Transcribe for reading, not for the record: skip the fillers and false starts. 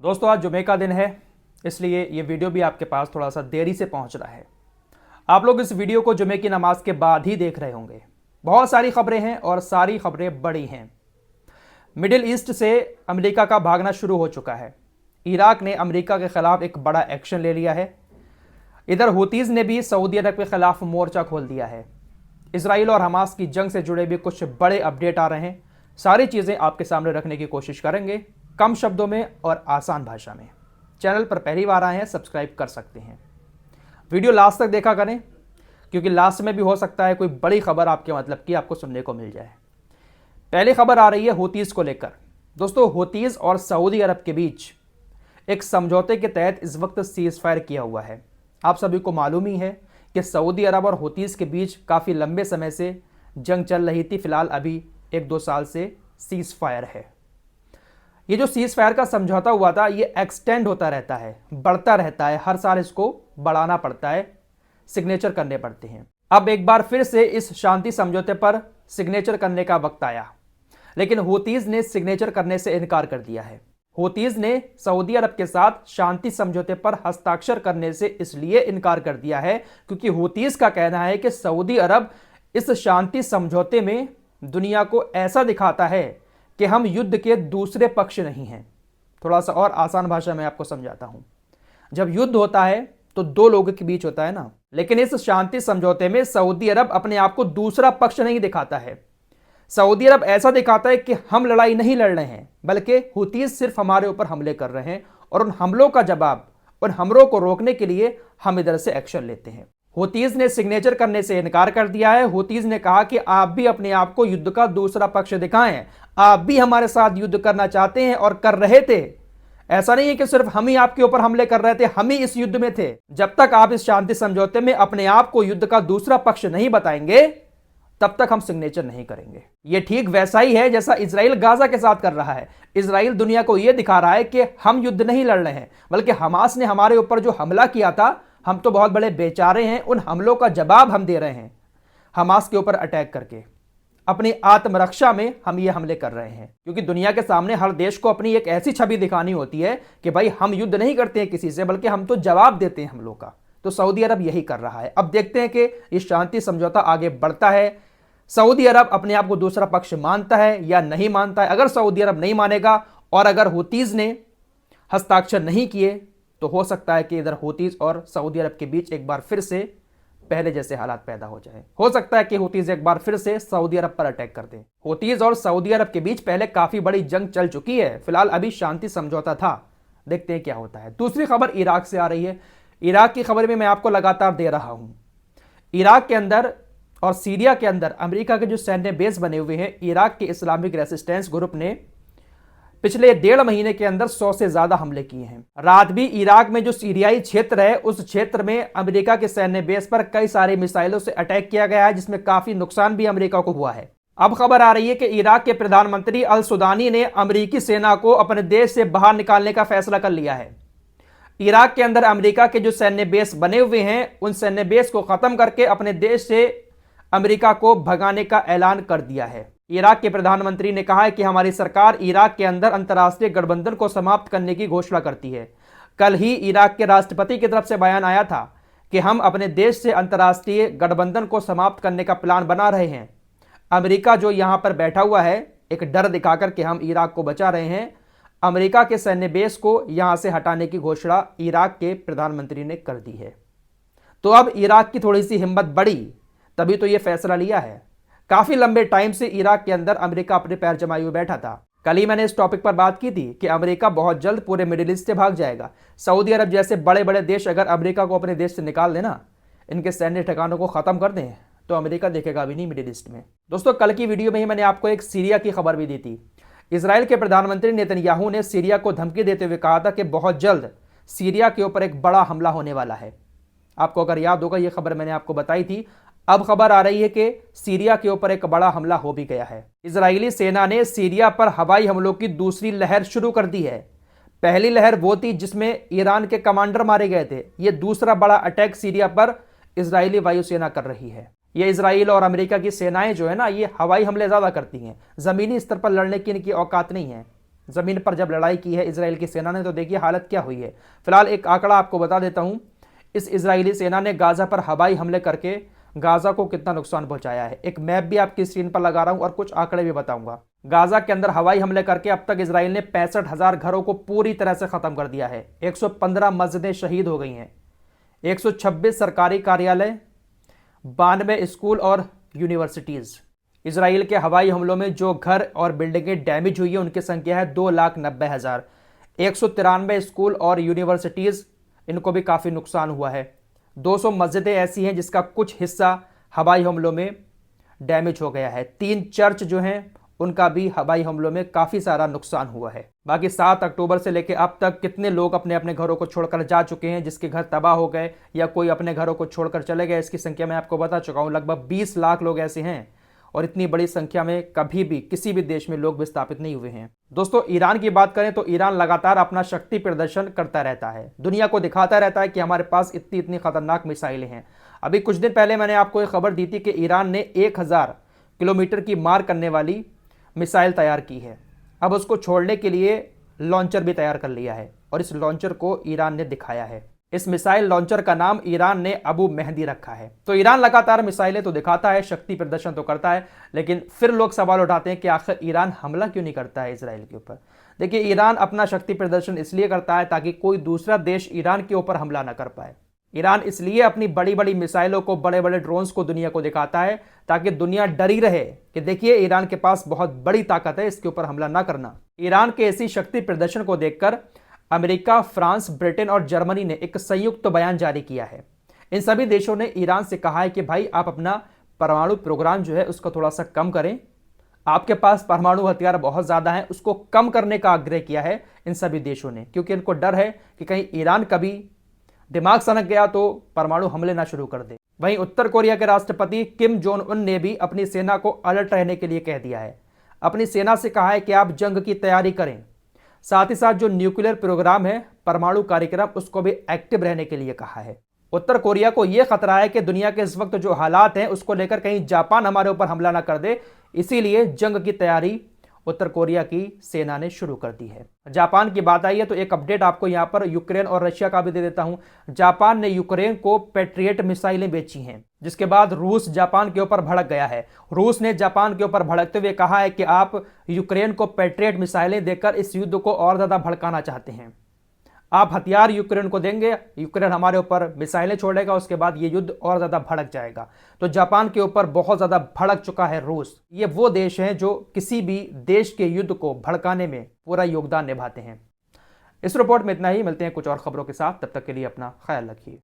दोस्तों आज जुमे का दिन है, इसलिए ये वीडियो भी आपके पास थोड़ा सा देरी से पहुंच रहा है। आप लोग इस वीडियो को जुमे की नमाज के बाद ही देख रहे होंगे। बहुत सारी खबरें हैं और सारी खबरें बड़ी हैं। मिडिल ईस्ट से अमेरिका का भागना शुरू हो चुका है। इराक ने अमेरिका के खिलाफ एक बड़ा एक्शन ले लिया है। इधर हुतीज़ ने भी सऊदी अरब के खिलाफ मोर्चा खोल दिया है। इसराइल और हमास की जंग से जुड़े भी कुछ बड़े अपडेट आ रहे हैं। सारी चीज़ें आपके सामने रखने की कोशिश करेंगे, कम शब्दों में और आसान भाषा में। चैनल पर पहली बार आए हैं, सब्सक्राइब कर सकते हैं। वीडियो लास्ट तक देखा करें, क्योंकि लास्ट में भी हो सकता है कोई बड़ी खबर आपके मतलब की आपको सुनने को मिल जाए। पहली खबर आ रही है हुतीज़ को लेकर। दोस्तों हुतीज़ और सऊदी अरब के बीच एक समझौते के तहत इस वक्त सीज़ फायर किया हुआ है। आप सभी को मालूम ही है कि सऊदी अरब और हुतीज़ के बीच काफ़ी लंबे समय से जंग चल रही थी। फिलहाल अभी 1-2 साल से सीज़ फायर है। ये जो सीज़ फायर का समझौता हुआ था, ये एक्सटेंड होता रहता है, बढ़ता रहता है। हर साल इसको बढ़ाना पड़ता है, सिग्नेचर करने पड़ते हैं। अब एक बार फिर से इस शांति समझौते पर सिग्नेचर करने का वक्त आया, लेकिन हुतीज़ ने सिग्नेचर करने से इनकार कर दिया है। हुतीज़ ने सऊदी अरब के साथ शांति समझौते पर हस्ताक्षर करने से इसलिए इनकार कर दिया है क्योंकि हुतीज़ का कहना है कि सऊदी अरब इस शांति समझौते में दुनिया को ऐसा दिखाता है कि हम युद्ध के दूसरे पक्ष नहीं हैं। थोड़ा सा और आसान भाषा में आपको समझाता हूं। जब युद्ध होता है तो दो लोगों के बीच होता है ना, लेकिन इस शांति समझौते में सऊदी अरब अपने आप को दूसरा पक्ष नहीं दिखाता है। सऊदी अरब ऐसा दिखाता है कि हम लड़ाई नहीं लड़ रहे हैं, बल्कि हुतीज़ सिर्फ हमारे ऊपर हमले कर रहे हैं और उन हमलों का जवाब, उन हमलों को रोकने के लिए हम इधर से एक्शन लेते हैं। हुतीज़ ने सिग्नेचर करने से इनकार कर दिया है। हुतीज़ ने कहा कि आप भी अपने आप को युद्ध का दूसरा पक्ष दिखाएं, आप भी हमारे साथ युद्ध करना चाहते हैं और कर रहे थे। ऐसा नहीं है कि सिर्फ हम ही आपके ऊपर हमले कर रहे थे, हम ही इस युद्ध में थे। जब तक आप इस शांति समझौते में अपने आप को युद्ध का दूसरा पक्ष नहीं बताएंगे, तब तक हम सिग्नेचर नहीं करेंगे। यह ठीक वैसा ही है जैसा इजराइल गाजा के साथ कर रहा है। इजराइल दुनिया को यह दिखा रहा है कि हम युद्ध नहीं लड़ रहे हैं, बल्कि हमास ने हमारे ऊपर जो हमला किया था, हम तो बहुत बड़े बेचारे हैं, उन हमलों का जवाब हम दे रहे हैं। हमास के ऊपर अटैक करके अपनी आत्मरक्षा में हम ये हमले कर रहे हैं, क्योंकि दुनिया के सामने हर देश को अपनी एक ऐसी छवि दिखानी होती है कि भाई हम युद्ध नहीं करते हैं किसी से, बल्कि हम तो जवाब देते हैं हमलों का। तो सऊदी अरब यही कर रहा है। अब देखते हैं कि ये शांति समझौता आगे बढ़ता है, सऊदी अरब अपने आप को दूसरा पक्ष मानता है या नहीं मानता है। अगर सऊदी अरब नहीं मानेगा और अगर हुतीज़ ने हस्ताक्षर नहीं किए, तो हो सकता है कि इधर हुतीज़ और सऊदी अरब के बीच एक बार फिर से पहले जैसे हालात पैदा हो जाए। हो सकता है कि हुतीज़ एक बार फिर से सऊदी अरब पर अटैक कर दें। हुतीज़ और सऊदी अरब के बीच पहले काफी बड़ी जंग चल चुकी है। फिलहाल अभी शांति समझौता था, देखते हैं क्या होता है। दूसरी खबर इराक से आ रही है। इराक की खबर में मैं आपको लगातार दे रहा हूं। इराक के अंदर और सीरिया के अंदर अमेरिका के जो सैन्य बेस बने हुए हैं, इराक के इस्लामिक रेसिस्टेंस ग्रुप ने पिछले 1.5 महीने के अंदर 100 से ज्यादा हमले किए हैं। रात भी इराक में जो सीरियाई क्षेत्र है, उस क्षेत्र में अमेरिका के सैन्य बेस पर कई सारे मिसाइलों से अटैक किया गया है, जिसमें काफी नुकसान भी अमेरिका को हुआ है। अब खबर आ रही है कि इराक के प्रधानमंत्री अल सुदानी ने अमेरिकी सेना को अपने देश से बाहर निकालने का फैसला कर लिया है। इराक के अंदर अमेरिका के जो सैन्य बेस बने हुए हैं, उन सैन्य बेस को खत्म करके अपने देश से अमेरिका को भगाने का ऐलान कर दिया है। इराक के प्रधानमंत्री ने कहा है कि हमारी सरकार इराक के अंदर अंतर्राष्ट्रीय गठबंधन को समाप्त करने की घोषणा करती है। कल ही इराक के राष्ट्रपति की तरफ से बयान आया था कि हम अपने देश से अंतर्राष्ट्रीय गठबंधन को समाप्त करने का प्लान बना रहे हैं। अमेरिका जो यहां पर बैठा हुआ है, एक डर दिखाकर कि हम इराक को बचा रहे हैं, अमेरिका के सैन्य बेस को यहां से हटाने की घोषणा इराक के प्रधानमंत्री ने कर दी है। तो अब इराक की थोड़ी सी हिम्मत बढ़ी, तभी तो यह फैसला लिया है। काफी लंबे टाइम से इराक के अंदर अमेरिका अपने पैर जमाए हुए बैठा था। कल ही मैंने इस टॉपिक पर बात की थी कि अमेरिका बहुत जल्द पूरे मिडिल ईस्ट से भाग जाएगा। सऊदी अरब जैसे बड़े बड़े देश अगर अमेरिका को अपने देश से निकाल देना, इनके सैन्य ठिकानों को खत्म कर दें, तो अमेरिका देखेगा भी नहीं मिडिल ईस्ट में। दोस्तों कल की वीडियो में ही मैंने आपको एक सीरिया की खबर भी दी थी। इसराइल के प्रधानमंत्री नेतन्याहू ने सीरिया को धमकी देते हुए कहा था कि बहुत जल्द सीरिया के ऊपर एक बड़ा हमला होने वाला है। आपको अगर याद होगा, यह खबर मैंने आपको बताई थी। अब खबर आ रही है कि सीरिया के ऊपर एक बड़ा हमला हो भी गया है। इजरायली सेना ने सीरिया पर हवाई हमलों की दूसरी लहर शुरू कर दी है। पहली लहर वो थी जिसमें ईरान के कमांडर मारे गए थे। ये दूसरा बड़ा अटैक सीरिया पर इजरायली वायुसेना कर रही है। ये इजराइल और अमेरिका की सेनाएं जो है ना, ये हवाई हमले ज्यादा करती हैं, जमीनी स्तर पर लड़ने की इनकी औकात नहीं है। ज़मीन पर जब लड़ाई की है इजराइल की सेना ने, तो देखिए हालत क्या हुई है। फिलहाल एक आंकड़ा आपको बता देता हूं, इस इजरायली सेना ने गाज़ा पर हवाई हमले करके गाज़ा को कितना नुकसान पहुंचाया है। एक मैप भी आपकी स्क्रीन पर लगा रहा हूं और कुछ आंकड़े भी बताऊंगा। गाज़ा के अंदर हवाई हमले करके अब तक इजराइल ने 65,000 घरों को पूरी तरह से खत्म कर दिया है। 115 मस्जिदें शहीद हो गई हैं, 126 सरकारी कार्यालय, 92 स्कूल और यूनिवर्सिटीज़। इसराइल के हवाई हमलों में जो घर और बिल्डिंगें डैमेज हुई है उनकी संख्या है 2,90,000। 193 स्कूल और यूनिवर्सिटीज़, इनको भी काफ़ी नुकसान हुआ है। 200 मस्जिदें ऐसी हैं जिसका कुछ हिस्सा हवाई हमलों में डैमेज हो गया है। 3 चर्च जो हैं उनका भी हवाई हमलों में काफ़ी सारा नुकसान हुआ है। बाकी 7 अक्टूबर से लेकर अब तक कितने लोग अपने अपने घरों को छोड़कर जा चुके हैं, जिसके घर तबाह हो गए या कोई अपने घरों को छोड़कर चले गए, इसकी संख्या मैं आपको बता चुका हूँ। लगभग 20 लाख लोग ऐसे हैं और इतनी बड़ी संख्या में कभी भी किसी भी देश में लोग विस्थापित नहीं हुए हैं। दोस्तों, ईरान की बात करें तो ईरान लगातार अपना शक्ति प्रदर्शन करता रहता है, दुनिया को दिखाता रहता है कि हमारे पास इतनी इतनी खतरनाक मिसाइलें हैं। अभी कुछ दिन पहले मैंने आपको एक खबर दी थी कि ईरान ने 1000 किलोमीटर की मार करने वाली मिसाइल तैयार की है। अब उसको छोड़ने के लिए लॉन्चर भी तैयार कर लिया है और इस लॉन्चर को ईरान ने दिखाया है। इस मिसाइल लॉन्चर का नाम ईरान ने अबू मेहदी रखा है। तो ईरान लगातार मिसाइलें तो दिखाता है, शक्ति प्रदर्शन तो करता है, लेकिन फिर लोग सवाल उठाते हैं कि आखिर ईरान हमला क्यों नहीं करता है इजराइल के ऊपर। देखिए, ईरान अपना शक्ति प्रदर्शन इसलिए करता है ताकि कोई दूसरा देश ईरान के ऊपर हमला ना कर पाए। ईरान इसलिए अपनी बड़ी बड़ी मिसाइलों को, बड़े बड़े ड्रोन्स को दुनिया को दिखाता है ताकि दुनिया डरी रहे कि देखिए ईरान के पास बहुत बड़ी ताकत है, इसके ऊपर हमला ना करना। ईरान के ऐसी शक्ति प्रदर्शन को देखकर अमेरिका, फ्रांस, ब्रिटेन और जर्मनी ने एक संयुक्त बयान जारी किया है। इन सभी देशों ने ईरान से कहा है कि भाई आप अपना परमाणु प्रोग्राम जो है उसको थोड़ा सा कम करें। आपके पास परमाणु हथियार बहुत ज़्यादा हैं, उसको कम करने का आग्रह किया है इन सभी देशों ने, क्योंकि इनको डर है कि कहीं ईरान कभी दिमाग सनक गया तो परमाणु हमले ना शुरू कर दे। वहीं उत्तर कोरिया के राष्ट्रपति किम जोंग उन ने भी अपनी सेना को अलर्ट रहने के लिए कह दिया है। अपनी सेना से कहा है कि आप जंग की तैयारी करें। साथ ही साथ जो न्यूक्लियर प्रोग्राम है, परमाणु कार्यक्रम, उसको भी एक्टिव रहने के लिए कहा है। उत्तर कोरिया को यह खतरा है कि दुनिया के इस वक्त जो हालात हैं उसको लेकर कहीं जापान हमारे ऊपर हमला ना कर दे, इसीलिए जंग की तैयारी उत्तर कोरिया की सेना ने शुरू कर दी है। जापान की बात आई है तो एक अपडेट आपको यहां पर यूक्रेन और रशिया का भी दे देता हूं। जापान ने यूक्रेन को पैट्रियट मिसाइलें बेची हैं, जिसके बाद रूस जापान के ऊपर भड़क गया है। रूस ने जापान के ऊपर भड़कते हुए कहा है कि आप यूक्रेन को पैट्रियट मिसाइलें देकर इस युद्ध को और ज्यादा भड़काना चाहते हैं। आप हथियार यूक्रेन को देंगे, यूक्रेन हमारे ऊपर मिसाइलें छोड़ेगा, उसके बाद ये युद्ध और ज़्यादा भड़क जाएगा। तो जापान के ऊपर बहुत ज़्यादा भड़क चुका है रूस। ये वो देश हैं जो किसी भी देश के युद्ध को भड़काने में पूरा योगदान निभाते हैं। इस रिपोर्ट में इतना ही, मिलते हैं कुछ और खबरों के साथ, तब तक के लिए अपना ख्याल रखिए।